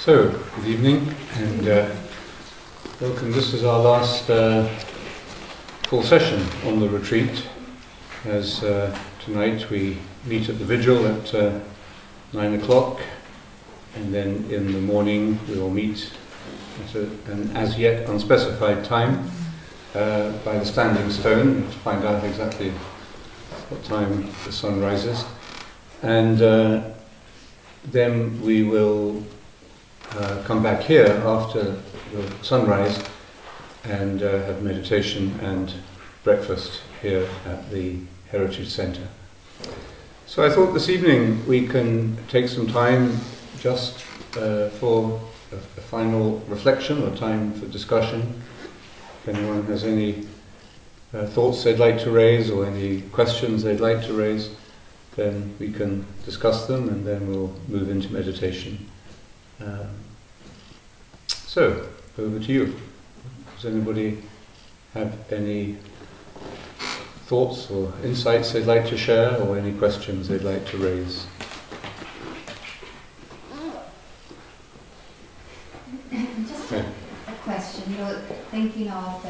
So, good evening and welcome. This is our last full session on the retreat, as tonight we meet at the vigil at 9 o'clock, and then in the morning we will meet at an as yet unspecified time by the standing stone to find out exactly what time the sun rises, and then we will come back here after the sunrise and have meditation and breakfast here at the Heritage Centre. So I thought this evening we can take some time just for a final reflection or time for discussion. If anyone has any thoughts they'd like to raise or any questions they'd like to raise, then we can discuss them and then we'll move into meditation. So, over to you. Does anybody have any thoughts or insights they'd like to share, or any questions they'd like to raise? Just a question, thinking of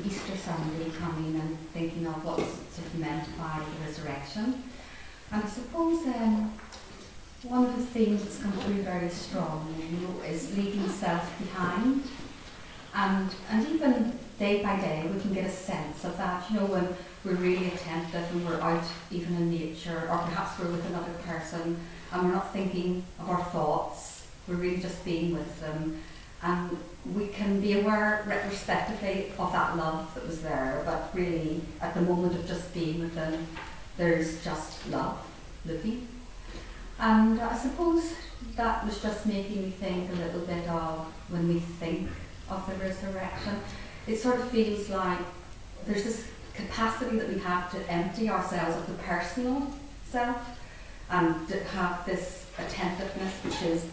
Easter Sunday coming and thinking of what's sort of meant by the resurrection. And I suppose one of the themes that's come through very strong, is leaving self behind, and even day by day we can get a sense of that. When we're really attentive and we're out even in nature, or perhaps we're with another person and we're not thinking of our thoughts, we're really just being with them, and we can be aware retrospectively of that love that was there, but really at the moment of just being with them, there's just love living. And I suppose that was just making me think a little bit of when we think of the resurrection. It sort of feels like there's this capacity that we have to empty ourselves of the personal self and to have this attentiveness which is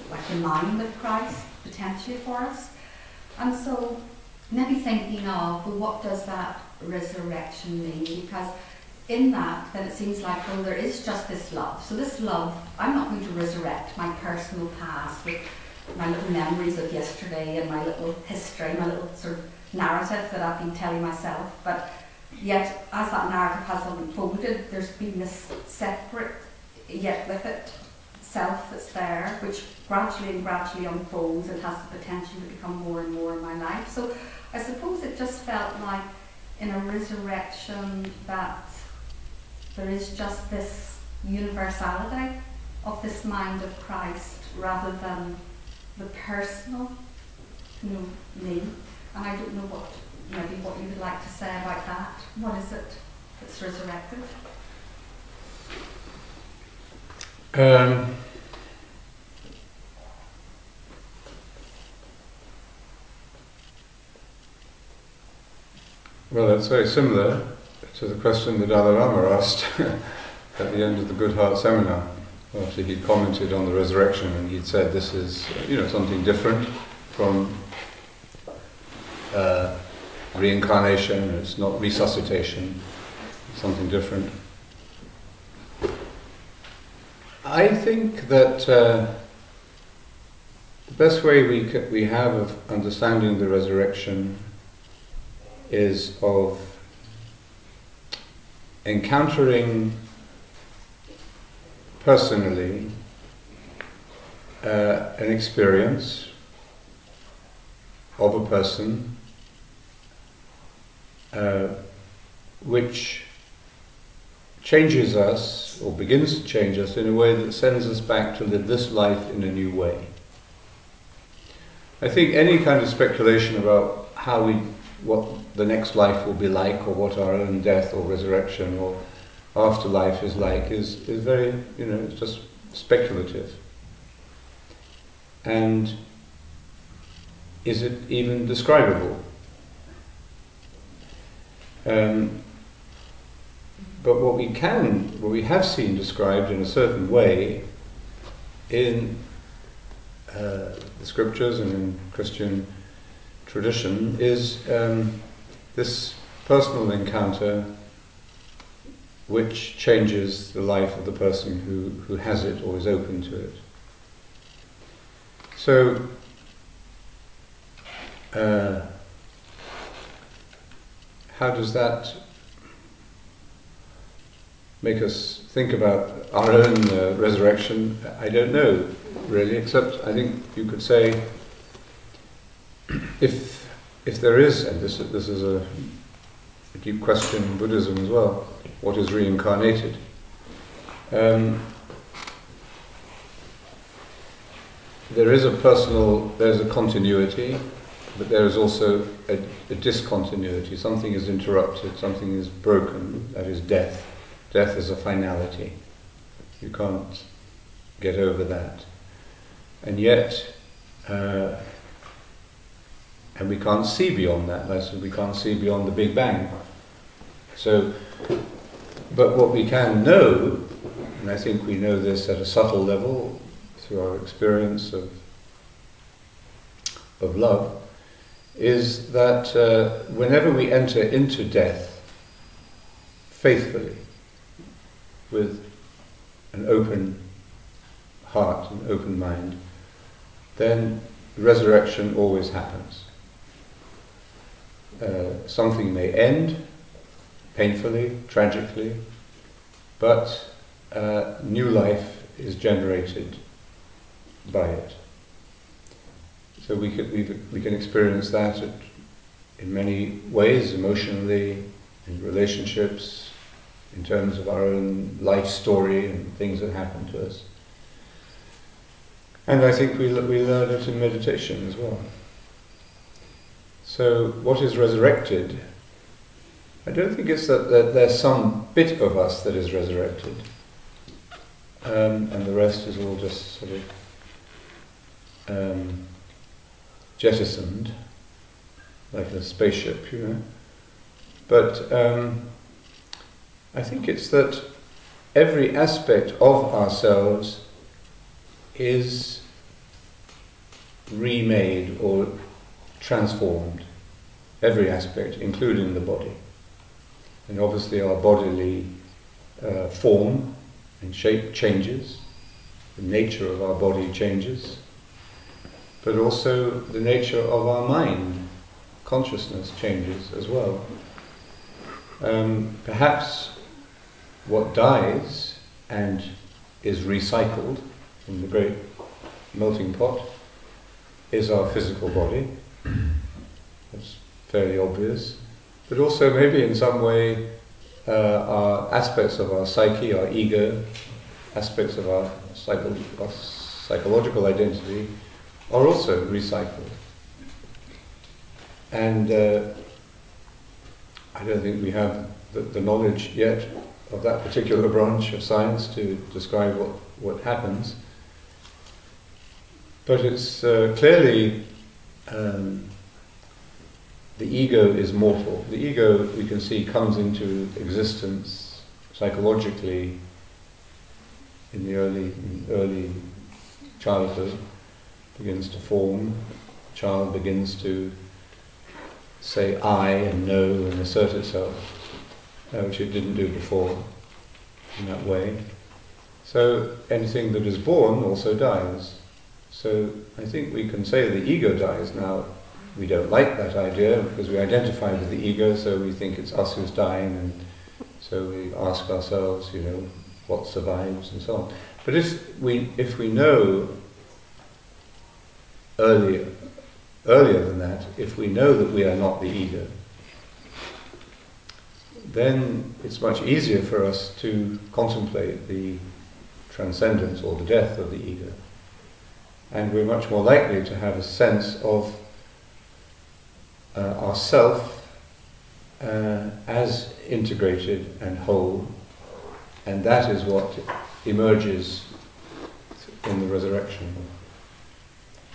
like in line with Christ potentially for us. And so maybe thinking of, well, what does that resurrection mean? Because in that, then it seems like, well, there is just this love. So this love, I'm not going to resurrect my personal past with my little memories of yesterday and my little history, my little sort of narrative that I've been telling myself. But yet, as that narrative has unfolded, there's been this separate, yet with it, self that's there, which gradually unfolds and has the potential to become more and more in my life. So I suppose it just felt like in a resurrection that there is just this universality of this mind of Christ rather than the personal, me. And I don't know what you would like to say about that. What is it that's resurrected? Well, that's very similar to the question that Dalai Lama asked at the end of the Good Heart seminar, after he'd commented on the resurrection, and he'd said this is, something different from reincarnation. It's not resuscitation. It's something different. I think that the best way we have of understanding the resurrection is of encountering personally an experience of a person which changes us or begins to change us in a way that sends us back to live this life in a new way. I think any kind of speculation about what the next life will be like, or what our own death or resurrection or afterlife is like, is very, it's just speculative. And is it even describable? But what we have seen described in a certain way in the scriptures and in Christian tradition is this personal encounter which changes the life of the person who has it or is open to it. So, how does that make us think about our own resurrection? I don't know, really, except I think you could say, if there is, and this is a deep question in Buddhism as well, what is reincarnated? There's a continuity, but there is also a discontinuity. Something is interrupted, something is broken, that is death. Death is a finality. You can't get over that. And yet, and we can't see beyond that. That's we can't see beyond the Big Bang. So, but what we can know, and I think we know this at a subtle level through our experience of love, is that whenever we enter into death faithfully, with an open heart, an open mind, then resurrection always happens. Something may end painfully, tragically, but new life is generated by it. So we can experience that in many ways, emotionally, in relationships, in terms of our own life story and things that happen to us. And I think we learn it in meditation as well. So what is resurrected? I don't think it's that there's some bit of us that is resurrected, and the rest is all just sort of jettisoned, like a spaceship, you know. But I think it's that every aspect of ourselves is remade or transformed. Every aspect, including the body. And obviously our bodily form and shape changes, the nature of our body changes, but also the nature of our mind, consciousness changes as well. Perhaps what dies and is recycled from the great melting pot is our physical body. That's fairly obvious. But also maybe in some way our aspects of our psyche, our ego, aspects of our psychological identity are also recycled. And I don't think we have the knowledge yet of that particular branch of science to describe what happens. But it's clearly the ego is mortal. The ego, we can see, comes into existence psychologically in the early childhood, begins to form. The child begins to say I and know and assert itself, which it didn't do before in that way. So anything that is born also dies. So I think we can say the ego dies. Now, we don't like that idea because we identify with the ego, so we think it's us who's dying, and so we ask ourselves, you know, what survives and so on. But if we know earlier than that, if we know that we are not the ego, then it's much easier for us to contemplate the transcendence or the death of the ego. And we're much more likely to have a sense of ourself as integrated and whole, and that is what emerges in the resurrection,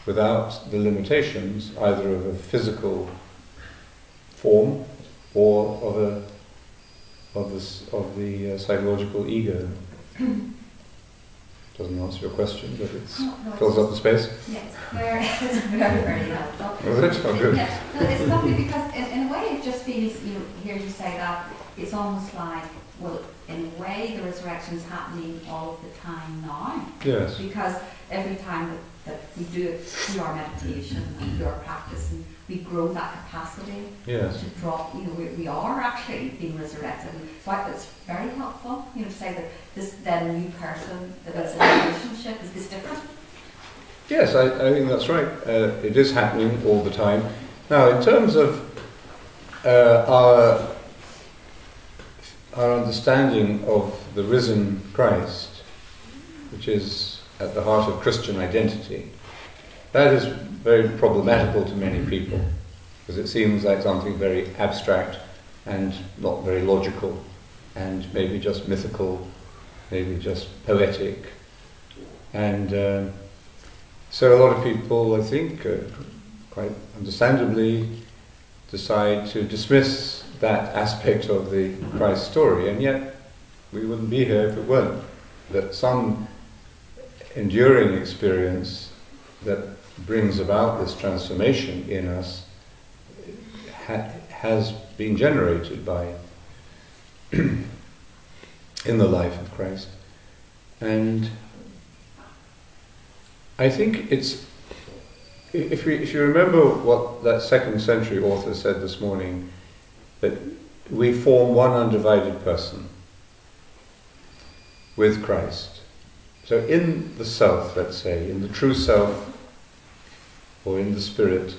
without the limitations either of a physical form or of the psychological ego. Doesn't answer your question, but it fills up the space. Yes, it's very, very helpful. Was it? Oh, good. Yeah. No, it's lovely because in a way it just feels, hear you say that, it's almost like, well, in a way the resurrection is happening all of the time now. Yes. Because every time that we do it through our meditation and through our practice, and we grow that capacity Yes. to drop, we are actually being resurrected. And so it's very helpful, to say that this then new person that is in a relationship is different. Yes, I think that's right. It is happening all the time. Now, in terms of our understanding of the risen Christ, which is at the heart of Christian identity, that is very problematical to many people, because it seems like something very abstract and not very logical, and maybe just mythical, maybe just poetic. And so a lot of people, I think, quite understandably, decide to dismiss that aspect of the Christ story, and yet we wouldn't be here if it weren't that some enduring experience that brings about this transformation in us has been generated by in the life of Christ. And I think it's, if you remember what that 2nd century author said this morning, that we form one undivided person with Christ. So in the self, let's say, in the true self, or in the spirit,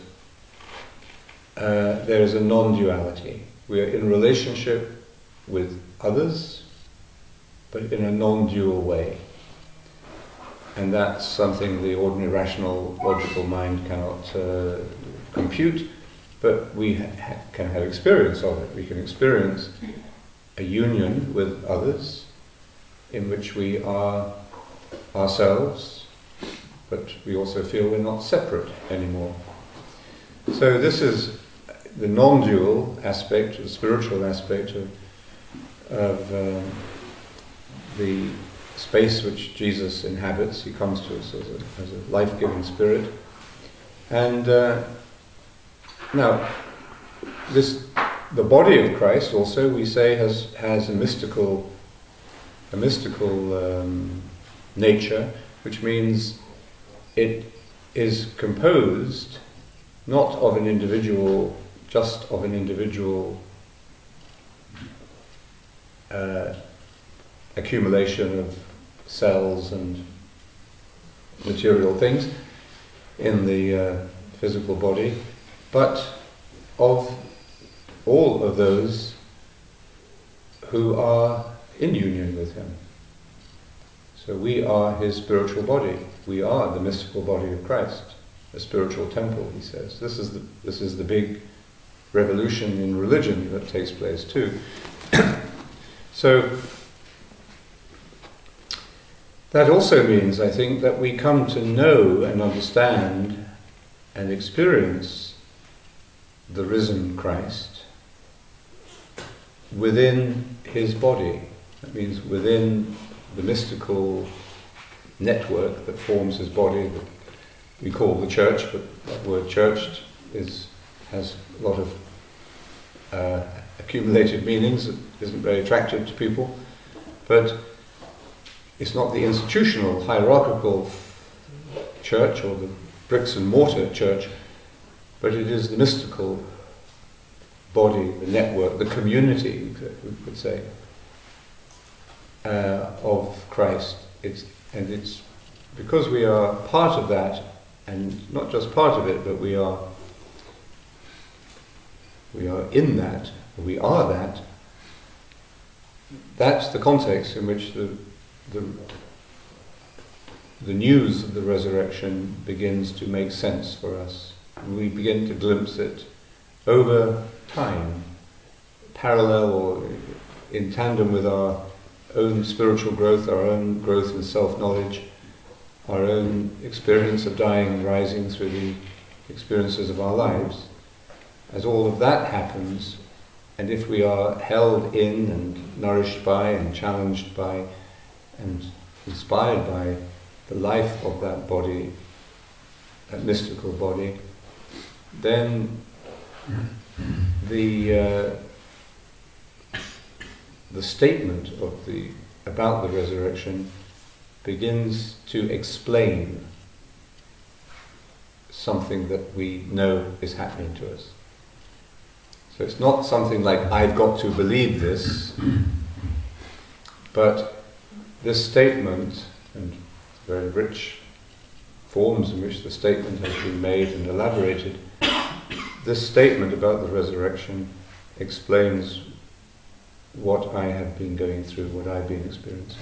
there is a non-duality. We are in relationship with others, but in a non-dual way. And that's something the ordinary rational, logical mind cannot compute, but we can have experience of it. We can experience a union with others in which we are ourselves, but we also feel we're not separate anymore. So this is the non-dual aspect, the spiritual aspect of the space which Jesus inhabits. He comes to us as a life-giving spirit. And now, the body of Christ also, we say, has a mystical nature, which means it is composed not of an individual, just of an individual accumulation of cells and material things in the physical body, but of all of those who are in union with him. So we are his spiritual body. We are the mystical body of Christ, a spiritual temple, he says. This is the big revolution in religion that takes place too. So that also means, I think, that we come to know and understand and experience the risen Christ within his body. That means within the mystical network that forms his body, that we call the church, but that word church has a lot of accumulated meanings that isn't very attractive to people. But it's not the institutional, hierarchical church or the bricks and mortar church, but it is the mystical body, the network, the community, we could say, of Christ. It's because we are part of that, and not just part of it, but we are in that, we are that. That's the context in which the news of the resurrection begins to make sense for us. And we begin to glimpse it over time, parallel or in tandem with our own spiritual growth, our own growth in self-knowledge, our own experience of dying and rising through the experiences of our lives. As all of that happens, and if we are held in and nourished by and challenged by and inspired by the life of that body, that mystical body, then the statement about the resurrection begins to explain something that we know is happening to us. So it's not something like, I've got to believe this, but this statement, and very rich forms in which the statement has been made and elaborated, this statement about the resurrection explains what I have been going through, what I've been experiencing.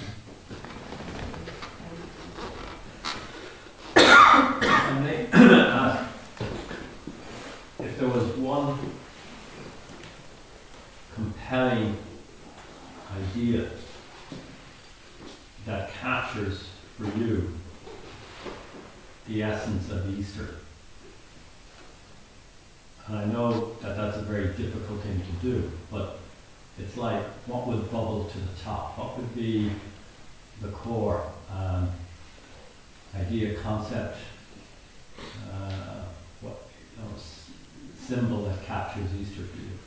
And they asked if there was one compelling idea that captures for you the essence of Easter. And I know that that's a very difficult thing to do, but it's like, what would bubble to the top? What would be the core idea, concept, symbol that captures Easter for you?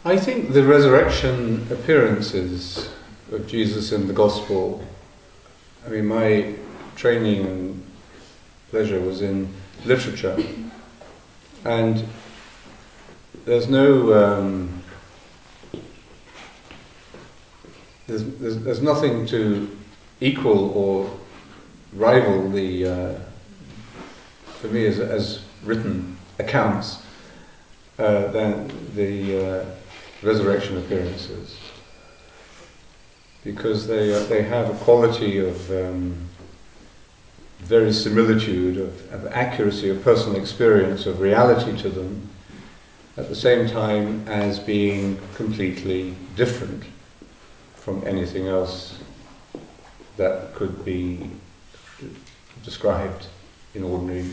I think the resurrection appearances of Jesus in the Gospel, I mean, my training and pleasure was in literature, and there's no there's nothing to equal or rival the for me as written accounts than the resurrection appearances, because they have a quality of verisimilitude, of accuracy, of personal experience, of reality to them, at the same time as being completely different from anything else that could be described in ordinary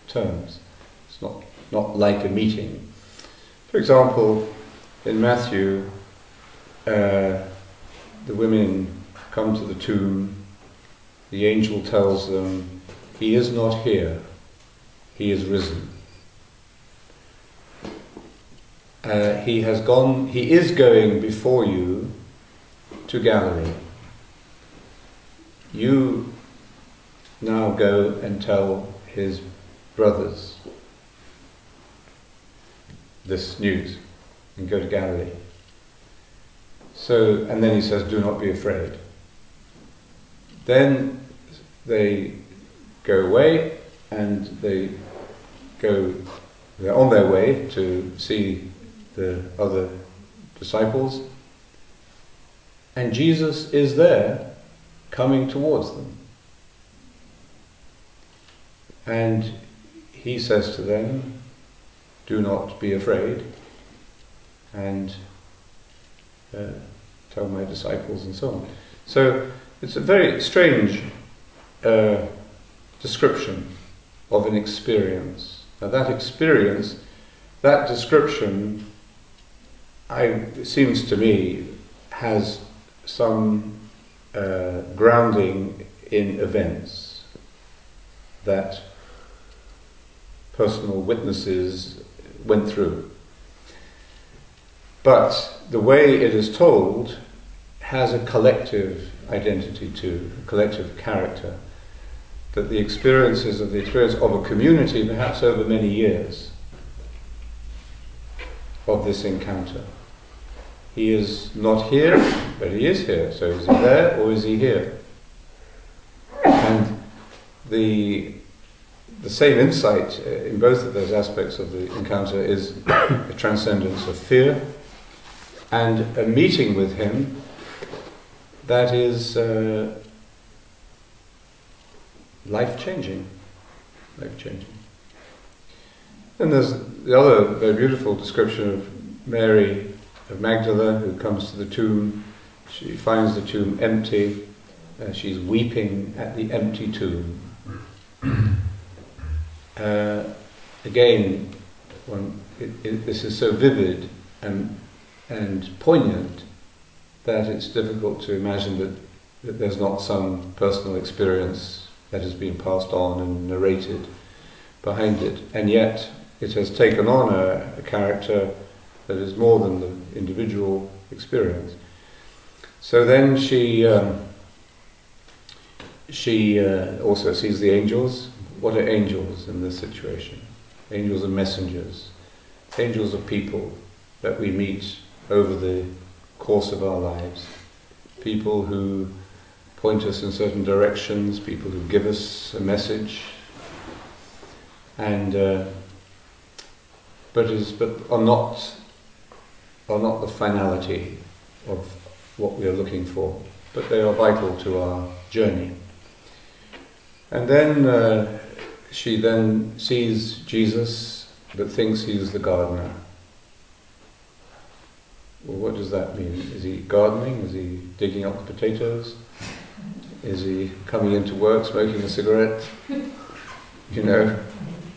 terms. It's not like a meeting. For example, in Matthew, the women come to the tomb. The angel tells them, "He is not here, he is risen. He is going before you to Galilee. You now go and tell his brothers this news and go to Galilee." So, and then he says, "Do not be afraid." Then they go away, and they're on their way to see the other disciples, and Jesus is there coming towards them. And he says to them, "Do not be afraid, and tell my disciples," and so on. So it's a very strange description of an experience. Now that experience, that description, it seems to me, has some grounding in events that personal witnesses went through. But the way it is told has a collective identity too, a collective character, that the experience of a community, perhaps over many years, of this encounter. He is not here, but he is here. So is he there or is he here? And the same insight in both of those aspects of the encounter is a transcendence of fear and a meeting with him that is life-changing. Life-changing. And there's the other very beautiful description of Mary of Magdala, who comes to the tomb. She finds the tomb empty. She's weeping at the empty tomb. Again, this is so vivid and poignant that it's difficult to imagine that there's not some personal experience that has been passed on and narrated behind it. And yet it has taken on a character that is more than the individual experience. So then she also sees the angels. What are angels in this situation? Angels are messengers. Angels are people that we meet over the course of our lives. People who point us in certain directions, people who give us a message, and but are not the finality of what we are looking for, but they are vital to our journey. And then she then sees Jesus, but thinks he's the gardener. Well, what does that mean? Is he gardening? Is he digging up the potatoes? Is he coming into work smoking a cigarette? You know,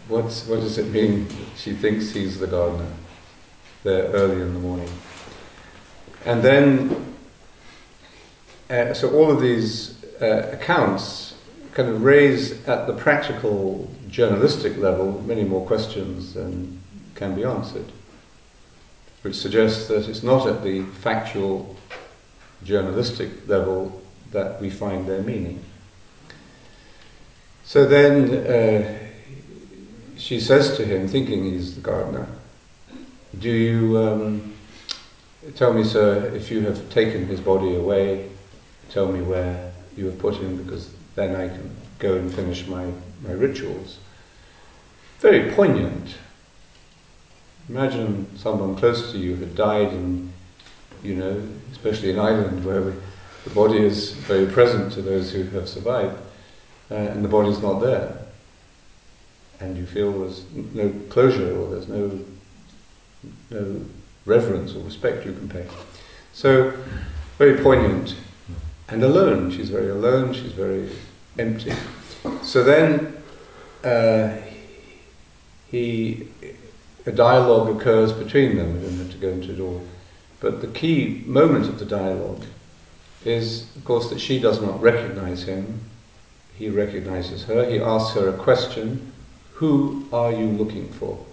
what does it mean? She thinks he's the gardener there early in the morning. And then, so all of these accounts kind of raise at the practical journalistic level many more questions than can be answered, which suggests that it's not at the factual journalistic level that we find their meaning. So then she says to him, thinking he's the gardener, "Do you tell me, sir, if you have taken his body away, tell me where you have put him, because then I can go and finish my rituals." Very poignant. Imagine someone close to you had died, and you know, especially in Ireland where the body is very present to those who have survived, and the body's not there, and you feel there's no closure, or there's no reverence or respect you can pay. So, very poignant. And alone, she's very alone, she's very empty. So then a dialogue occurs between them. We don't have to go into it all. But the key moment of the dialogue is, of course, that she does not recognize him. He recognizes her. He asks her a question: "Who are you looking for?"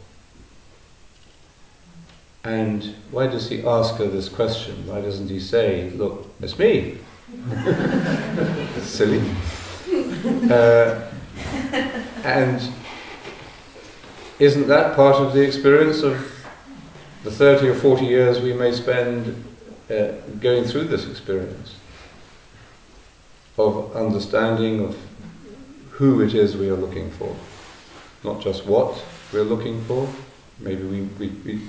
And why does he ask her this question? Why doesn't he say, "Look, it's me"? That's silly. And isn't that part of the experience of the 30 or 40 years we may spend going through this experience of understanding of who it is we are looking for, not just what we're looking for. Maybe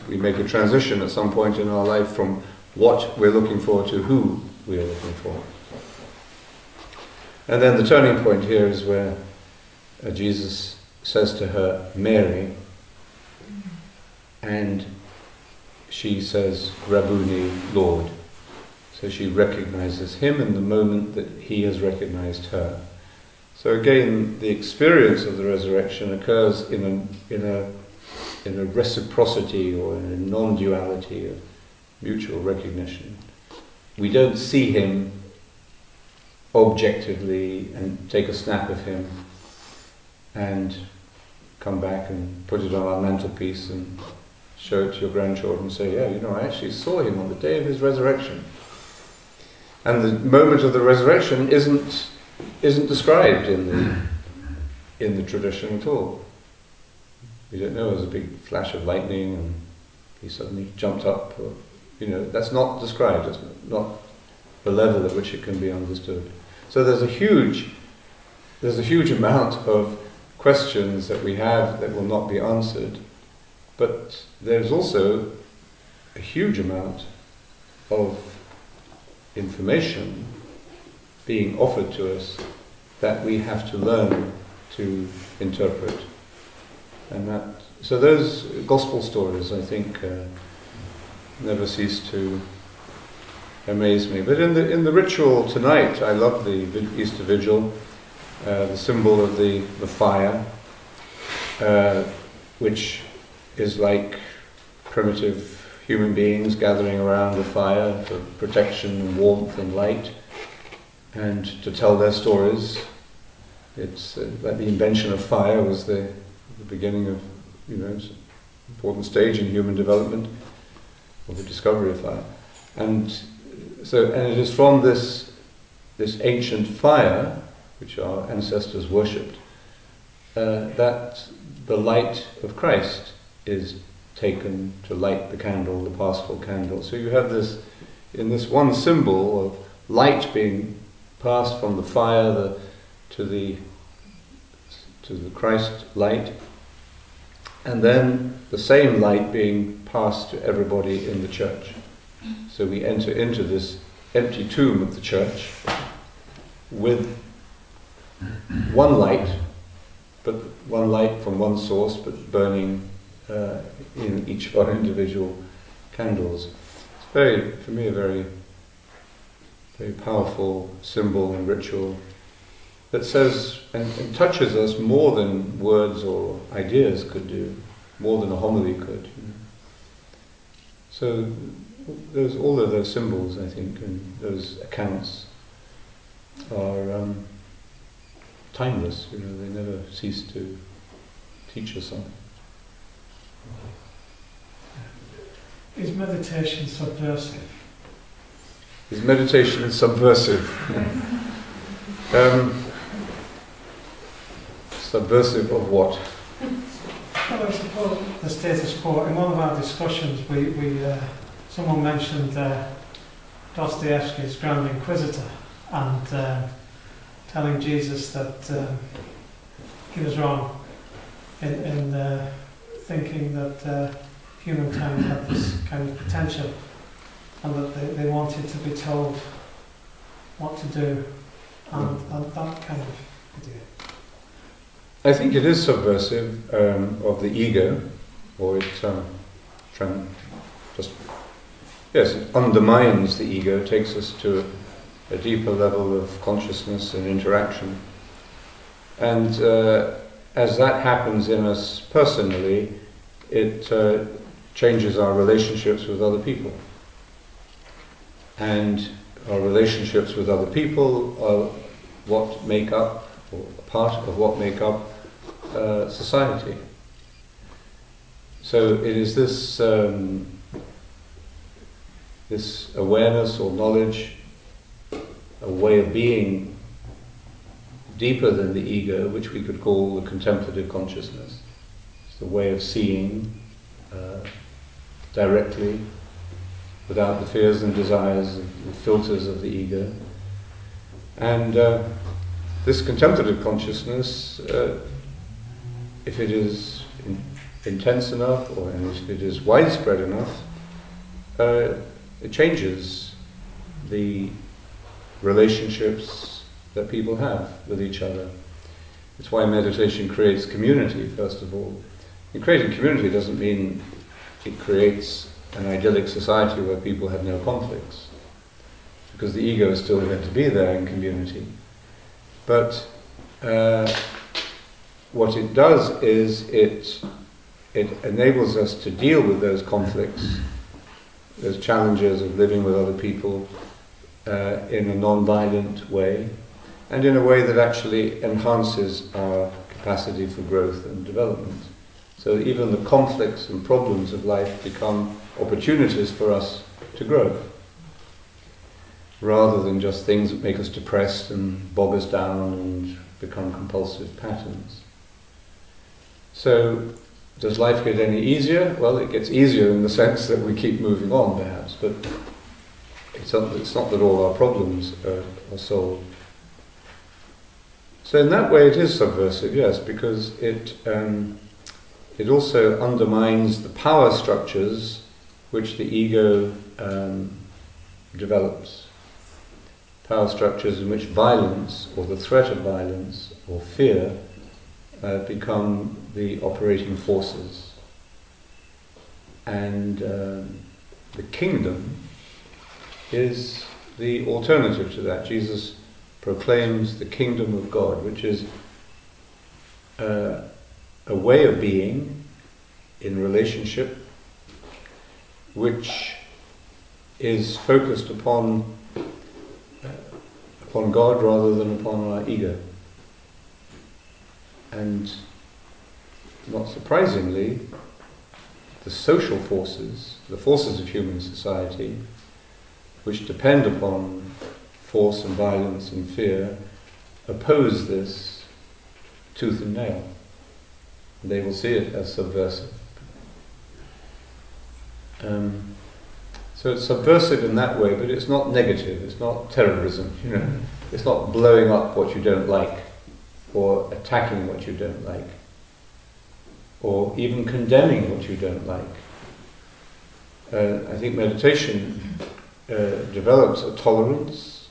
we make a transition at some point in our life from what we're looking for to who we are looking for. And then the turning point here is where Jesus says to her, "Mary," and she says, "Rabboni, Lord." So she recognizes him in the moment that he has recognized her. So again, the experience of the resurrection occurs in a reciprocity, or in a non-duality of mutual recognition. We don't see him objectively and take a snap of him and come back and put it on our mantelpiece and show it to your grandchildren and say, "Yeah, you know, I actually saw him on the day of his resurrection." And the moment of the resurrection isn't described in the tradition at all. We don't know, it was a big flash of lightning and he suddenly jumped up, or, you know, that's not described. That's not the level at which it can be understood. So there's a huge amount of questions that we have that will not be answered, but there's also a huge amount of information being offered to us that we have to learn to interpret. And so those gospel stories, I think, never cease to amaze me. But in the ritual tonight, I love the Easter Vigil, the symbol of the fire, which is like primitive human beings gathering around the fire for protection and warmth and light, and to tell their stories. It's like the invention of fire was the beginning of, it's an important stage in human development, of the discovery of fire. And and it is from this ancient fire, which our ancestors worshipped, that the light of Christ is taken to light the candle, the paschal candle. So you have this, in this one symbol of light being passed from the fire to the Christ light, and then the same light being passed to everybody in the church. So we enter into this empty tomb of the church with one light, but one light from one source, but burning in each of our individual candles. It's very, for me, a very, very powerful symbol and ritual that says and touches us more than words or ideas could do, more than a homily could. You know. So there's all of those symbols, I think, and those accounts are timeless. You know, they never cease to teach us something. Is meditation subversive? Is meditation subversive? Subversive of what? Well, I suppose the status quo. In one of our discussions, someone mentioned Dostoevsky's Grand Inquisitor and telling Jesus that he was wrong in thinking that humankind had this kind of potential, and that they wanted to be told what to do, and that kind of idea. I think it is subversive of the ego, or it it undermines the ego, takes us to a deeper level of consciousness and interaction. And as that happens in us personally, it changes our relationships with other people. And our relationships with other people are what make up, or part of what make up society. So it is this this awareness or knowledge, a way of being deeper than the ego, which we could call the contemplative consciousness. It's the way of seeing directly, without the fears and desires, the filters of the ego. And this contemplative consciousness, if it is intense enough, or if it is widespread enough, it changes the relationships that people have with each other. It's why meditation creates community, first of all. And creating community doesn't mean it creates an idyllic society where people have no conflicts, because the ego is still going to be there in community. But what it does is it enables us to deal with those conflicts, those challenges of living with other people in a non-violent way, and in a way that actually enhances our capacity for growth and development. So even the conflicts and problems of life become opportunities for us to grow, rather than just things that make us depressed and bog us down and become compulsive patterns. So, does life get any easier? Well, it gets easier in the sense that we keep moving on, perhaps, but it's not that all our problems are solved. So in that way it is subversive, yes, because it also undermines the power structures which the ego develops. Power structures in which violence, or the threat of violence, or fear, become the operating forces. And the kingdom is the alternative to that. Jesus proclaims the kingdom of God, which is a way of being in relationship which is focused upon God rather than upon our ego. And not surprisingly, the social forces, the forces of human society, which depend upon force and violence and fear, oppose this tooth and nail. They will see it as subversive. So it's subversive in that way, but it's not negative, it's not terrorism, you know. It's not blowing up what you don't like, or attacking what you don't like, or even condemning what you don't like. I think meditation develops a tolerance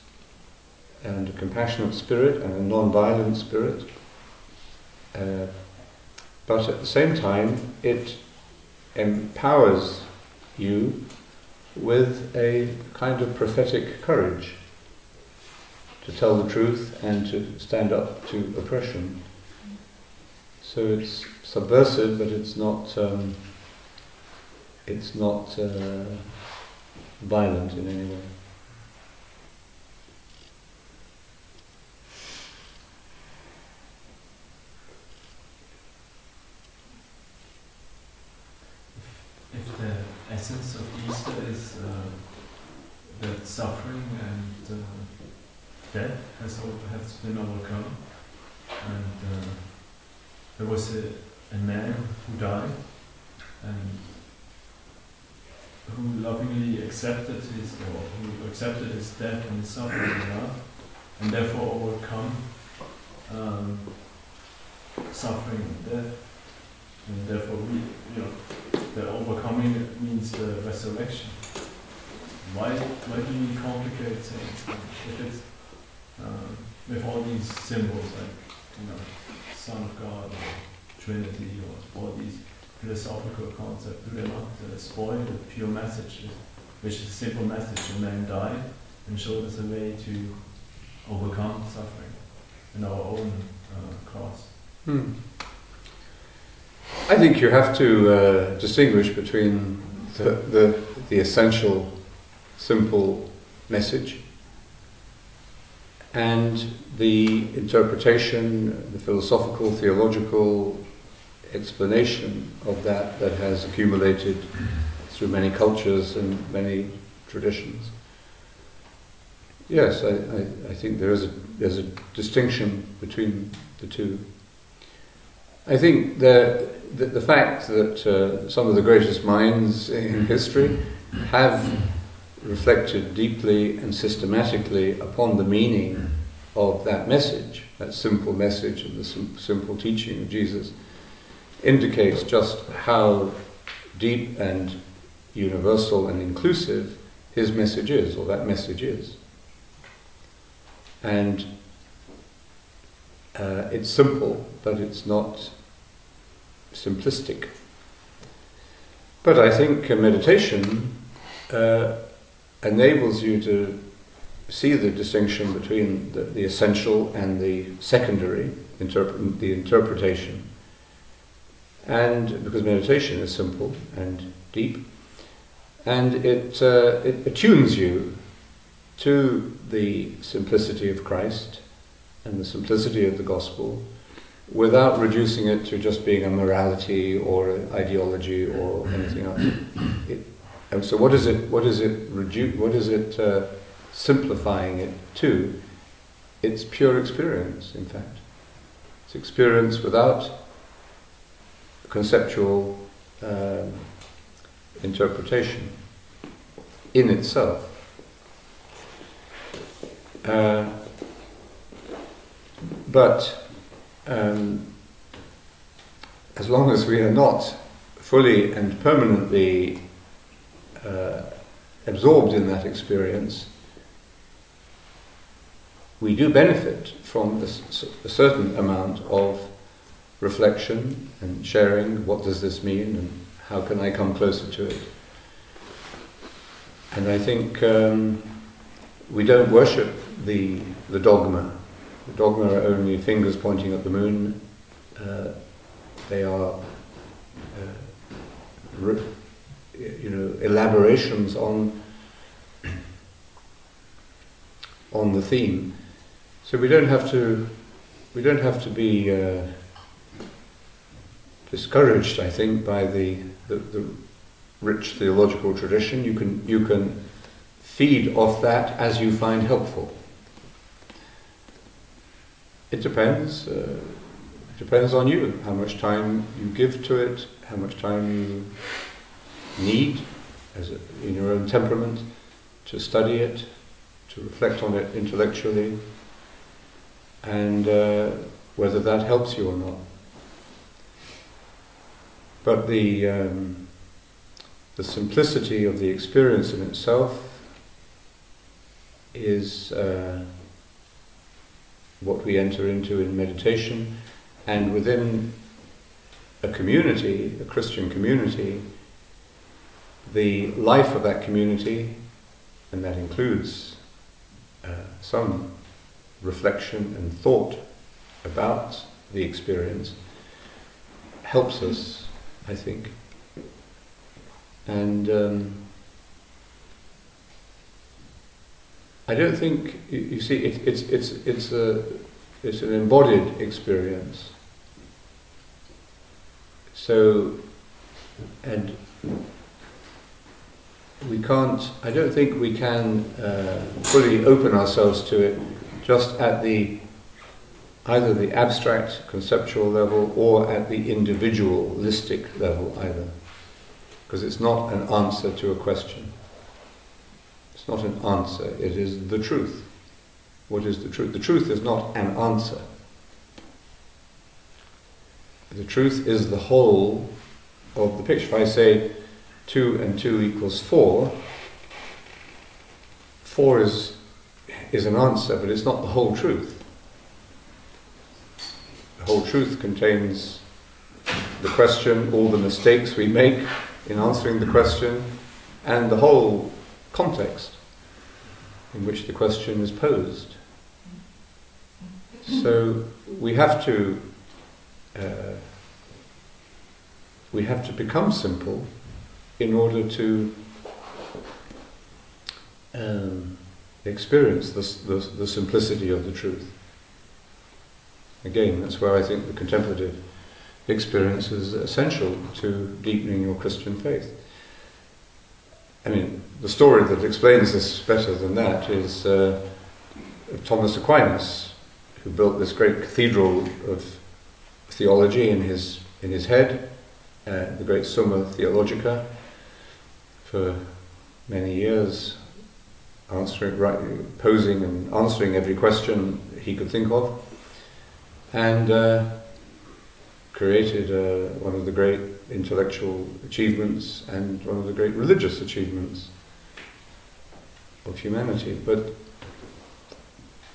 and a compassionate spirit and a non-violent spirit, but at the same time it empowers you with a kind of prophetic courage to tell the truth and to stand up to oppression. So it's subversive, but it's not violent in any way. If the essence of Easter is that suffering and death has been overcome, and there was a man who died, and who lovingly accepted his death and his suffering in love, and therefore overcome suffering and death. And therefore, the overcoming means the resurrection. Why do you complicate things? If it's with all these symbols like Son of God or Trinity or all these philosophical concepts, do they not spoil the pure message, which is a simple message? A man died and showed us a way to overcome suffering in our own cross. I think you have to distinguish between the essential, simple message and the interpretation, the philosophical, theological explanation of that has accumulated through many cultures and many traditions. Yes, I think there's a distinction between the two. I think the fact that some of the greatest minds in history have reflected deeply and systematically upon the meaning of that message, that simple message and the simple teaching of Jesus, indicates just how deep and universal and inclusive his message is, or that message is. And it's simple, but it's not simplistic. But I think meditation enables you to see the distinction between the essential and the secondary, the interpretation. And because meditation is simple and deep, and it attunes you to the simplicity of Christ and the simplicity of the gospel, without reducing it to just being a morality or an ideology or anything else. And so, what is it simplifying it to? It's pure experience. In fact, it's experience without conceptual interpretation in itself. But as long as we are not fully and permanently absorbed in that experience, we do benefit from a certain amount of reflection and sharing. What does this mean, and how can I come closer to it? And I think we don't worship the dogma. The dogma are only fingers pointing at the moon. They are, elaborations on the theme. So we don't have to be discouraged, I think, by the rich theological tradition. You can feed off that as you find helpful. It depends. It depends on you, how much time you give to it, how much time you need in your own temperament to study it, to reflect on it intellectually, and whether that helps you or not. But the simplicity of the experience in itself is what we enter into in meditation, and within a community, a Christian community, the life of that community, and that includes some reflection and thought about the experience, helps us, I think. And I don't think, you see, it's an embodied experience. So, and we can't, I don't think we can fully open ourselves to it just at either the abstract conceptual level or at the individualistic level either. Because it's not an answer to a question. It's not an answer, it is the truth. What is the truth? The truth is not an answer. The truth is the whole of the picture. If I say 2 and 2 equals 4, 4 is an answer, but it's not the whole truth. The whole truth contains the question, all the mistakes we make in answering the question, and the whole context in which the question is posed. So we have to become simple in order to experience the simplicity of the truth. Again, that's where I think the contemplative experience is essential to deepening your Christian faith. I mean, the story that explains this better than that is Thomas Aquinas, who built this great cathedral of theology in his head, the great Summa Theologica, for many years, posing and answering every question he could think of, and created one of the great intellectual achievements and one of the great religious achievements of humanity. But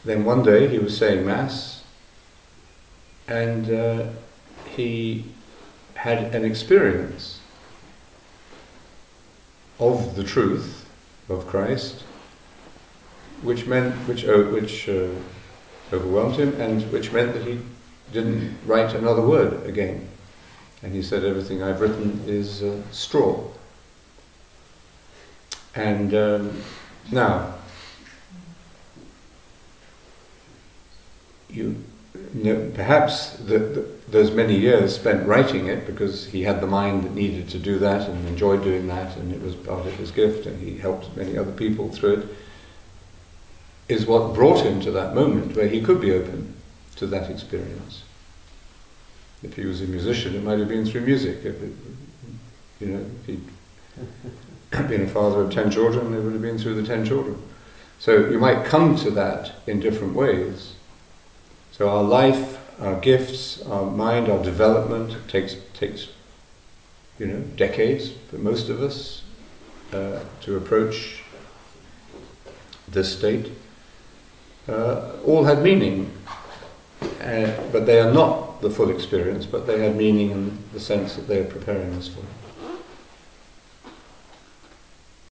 then one day he was saying Mass, and he had an experience of the truth of Christ, which overwhelmed him, and which meant that he didn't write another word again. And he said, everything I've written is straw. And now, perhaps those many years spent writing it, because he had the mind that needed to do that and enjoyed doing that, and it was part of his gift, and he helped many other people through it, is what brought him to that moment where he could be open to that experience. If he was a musician, it might have been through music. If he'd been a father of 10 children, it would have been through the 10 children. So you might come to that in different ways. So our life, our gifts, our mind, our development takes decades for most of us to approach this state. All had meaning, but they are not the full experience, but they had meaning in the sense that they are preparing us for it.